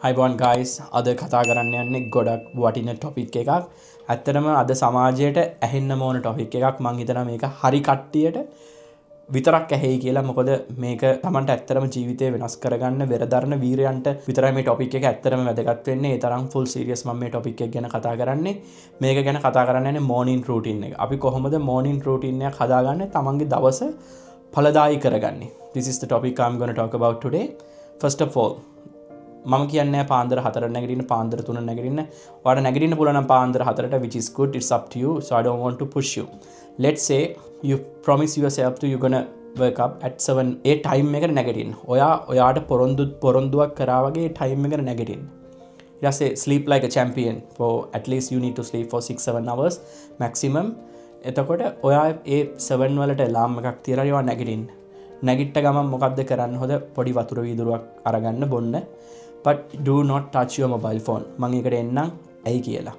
අයිබෝන් ගයිස් අද කතා කරන්න යන්නේ ගොඩක් වටින ටොපික් එකක්. ඇත්තටම අද සමාජයට ඇහෙන්න ඕන ටොපික් එකක්. මං හිතනවා මේක හරි කට්ටියට විතරක් ඇහෙයි කියලා. මොකද මේක Tamanට ඇත්තටම ජීවිතේ වෙනස් කරගන්න වෙරදරන වීරයන්ට විතරයි මේ ටොපික් එක ඇත්තටම වැදගත් වෙන්නේ. ඒ තරම් ෆුල් සීරියස් මම මේ ටොපික් එක ගැන කතා කරන්නේ. මේක ගැන කතා කරන්න යන්නේ මෝර්නින් රූටින් එක. අපි කොහොමද මෝර්නින් රූටින් එක හදාගන්නේ තමන්ගේ දවස ඵලදායී කරගන්නේ. This is the topic I'm going to talk about today. First of all, මම කියන්නේ පාන්දර 4 නැගිටින්න පාන්දර 3 නැගිටින්න. ඔයාලට නැගිටින්න පුළුවන් නම් පාන්දර 4ට, which is good, it's up to you, so I don't want to push you. Let's say you promise yourself to you're gonna wake up at 7. A time එකට නැගිටින්න. ඔයාට පොරොන්දුවක් කරා වගේ time එකට නැගිටින්න. ඊට පස්සේ sleep like a champion. For at least you need to sleep for 6-7 hours maximum. එතකොට ඔයා ඒ 7 වලට alarm එකක් තියලා ඔයා නැගිටින්න. නැගිට්ට ගමන් මොකද්ද කරන්න? හොඳ පොඩි වතුර වීදුරුවක් අරගන්න බොන්න. But do not touch your mobile phone. මම ඒකට එන්නම් ඇයි කියලා.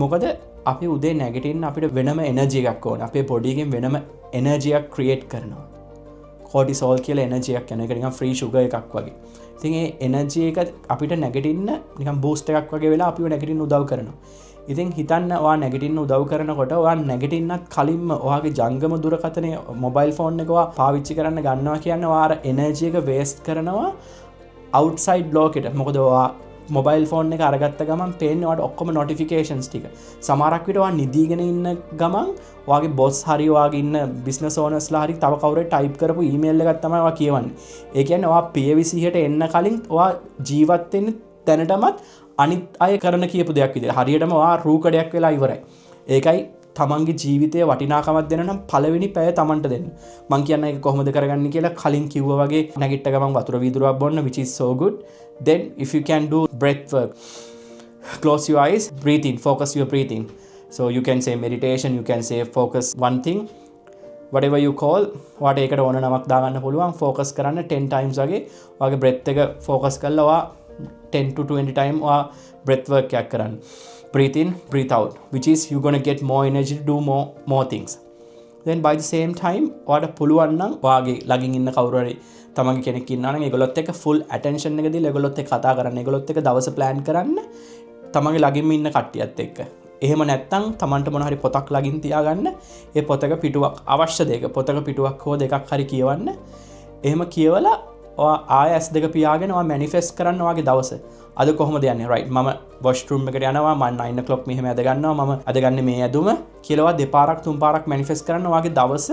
මොකද අපි උදේ නැගිටින්න අපිට වෙනම එනර්ජි එකක් ඕන. අපේ බොඩි එකෙන් වෙනම එනර්ජි එකක් ක්‍රියේට් කරනවා. කෝටිසෝල් කියලා එනර්ජි එකක් යන එක නිකන් ෆ්‍රී ෂුගර් එකක් වගේ. ඉතින් ඒ එනර්ජි එක අපිට නැගිටින්න නිකන් බූස්ට් එකක් වගේ වෙලා අපිව නැගිටින්න උදව් කරනවා. ඉතින් හිතන්න ඔයා නැගිටින්න උදව් කරනකොට ඔයා නැගිටින්නත් කලින්ම ඔයාගේ ජංගම දුරකථනයේ මොබයිල් ෆෝන් එක ඔයා පාවිච්චි කරන්න ගන්නවා කියන්නේ ඔයා අර එනර්ජි එක වේස්ට් කරනවා outside ලෝකෙට. මොකද ඔයා මොබයිල් ෆෝන් එක අරගත්ත ගමන් පේන්නේ ඔයාට ඔක්කොම notifications ටික. සමහරක් විට ඔයා නිදිගෙන ඉන්න ගමන් ඔයාගේ boss හරි ඔයාගේ ඉන්න business owners ලා හරි තව කවුරුහරි type කරපු email එකක් තමයි ඔයා කියවන්නේ. ඒ කියන්නේ ඔයා පියවිසියට එන්න කලින් ඔයා ජීවත් වෙන්න දැනටමත් අනිත් අය කරන කියපු දෙයක් විදිහට හරියටම ඔයා රූකඩයක් වෙලා ඉවරයි. ඒකයි තමන්ගේ ජීවිතයේ වටිනාකමක් දෙන්න නම් පළවෙනි පැය තමන්ට දෙන්න. මං කියන්නේ ඒක කොහොමද කරගන්නේ කියලා කලින් කිව්වා වගේ නැගිට්ට ගමන් වතුර වීදුරුවක් බොන්න, which is so good. Then if you can do breath work, close your eyes, breathe in, focus your breathing. So you can say meditation, you can say focus one thing, whatever you call. ඔයාට ඒකට ඕන නමක් දාගන්න පුළුවන්. focus කරන්න 10 times වගේ ඔයාගේ breath එක focus කරලා ඔයා 10 to 20 time ඔයා breath work එකක් කරන්න. Breathe in, breathe out, which is you're going to get more energy to do more things. Then by the same time ඔයාට පුළුවන් නම් ඔයාගේ ළඟින් ඉන්න කවුරු හරි තමන්ගේ කෙනෙක් ඉන්නවා නම් ඒගොල්ලොත් එක්ක full attention එක දීලා ඒගොල්ලොත් එක්ක කතා කරන්න, ඒගොල්ලොත් එක්ක දවස plan කරන්න තමන්ගේ ළඟින්ම ඉන්න කට්ටියත් එක්ක. එහෙම නැත්නම් තමන්ට මොන හරි පොතක් ළඟින් තියාගන්න. ඒ පොතක පිටුවක් අවශ්‍ය දෙයක පොතක පිටුවක් හෝ දෙකක් හරි කියවන්න. එහෙම කියවලා ඔයා ආය S2 පියාගෙන ඔයා manifest කරන්න ඔයාගේ දවස. අද කොහොමද යන්නේ? right, මම washroom එකට යනවා, මම 9 o'clock මෙහෙම ඇද ගන්නවා, මම අද ගන්න මේ ඇදුම කියලා දෙපාරක් තුන් පාරක් manifest කරන්න ඔයාගේ දවස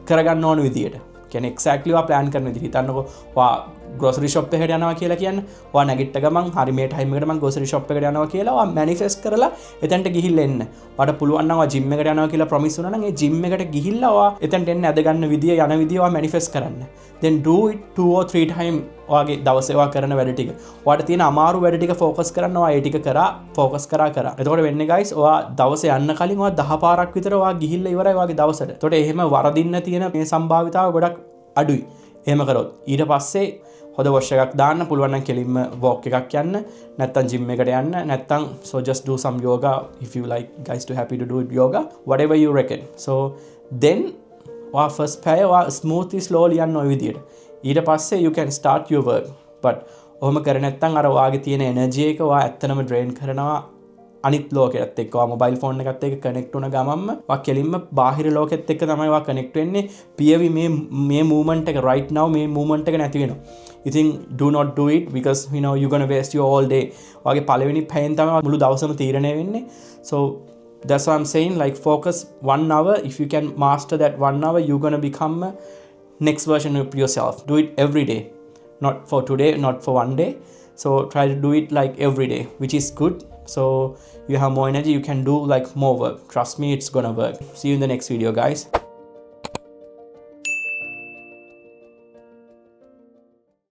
කරගන්න ඕන විදියට. කියන්නේ exactly ඔයා plan කරන විදිහට. හිතන්නකෝ ඔයා grocery shop එකට යනවා කියලා කියන්නේ ඔයා නැගිට ගමන් හරි මේ time එකට මම grocery shop එකට යනවා කියලා ඔයා manifest කරලා එතනට ගිහිල්ලා එන්න. ඔයාට පුළුවන් නම් ඔයා gym එකට යනවා කියලා promise වුණා නම් ඒ gym එකට ගිහිල්ලා ඔයා එතනට එන්න ඇද ගන්න විදිය යන විදිය ඔයා manifest කරන්න. Then do it 2 or 3 time ඔයාගේ දවසේ ඔයා කරන වැඩ ටික. ඔයාට තියෙන අමාරු වැඩ ටික focus කරන්න ඔයා ඒ ටික කරා focus කරා. එතකොට වෙන්නේ guys ඔයා දවසේ යන්න කලින් ඔයා 10 පාරක් විතර ඔයා ගිහිල්ලා ඉවරයි ඔයාගේ දවසට. එතකොට එහෙම වරදින්න තියෙන මේ සම්භාවිතාව ගොඩක් අඩුයි. එහෙම කරොත් ඊට පස්සේ හොඳ වොෂ් එකක් දාන්න පුළුවන් නම් කෙලින්ම walk එකක් යන්න, නැත්තම් gym එකට යන්න, නැත්තම් so just do some yoga if you like guys to happy to do it yoga, whatever you reckon. So then ඔයා first පැය ඔයා smoothly slowly යන්න ඔය විදියට. ඊට පස්සේ you can start your work. But ඔහොම කරේ නැත්තම් අර ඔයාගේ තියෙන energy එක ඔයා ඇත්තනම drain කරනවා අනිත් ලෝකෙත් එක්ක. ඔයා mobile phone එකත් එක්ක connect වුණ ගමන්ම ඔයා කෙලින්ම බාහිර ලෝකෙත් එක්ක තමයි ඔයා connect වෙන්නේ. පියවි මේ movement එක right now මේ movement එක නැති වෙනවා. ඉතින් do not do it because you know you're going to waste your all day. ඔයාගේ පළවෙනි පැයෙන් තමයි මුළු දවසම තීරණය වෙන්නේ. So that's what I'm saying, like focus 1 hour. If you can master that 1 hour, you're going to become a next version of yourself. Do it every day, not for today, not for one day. So try to do it like every day, which is good. So you have more energy, you can do like more work. Trust me, it's gonna work. See you in the next video, guys.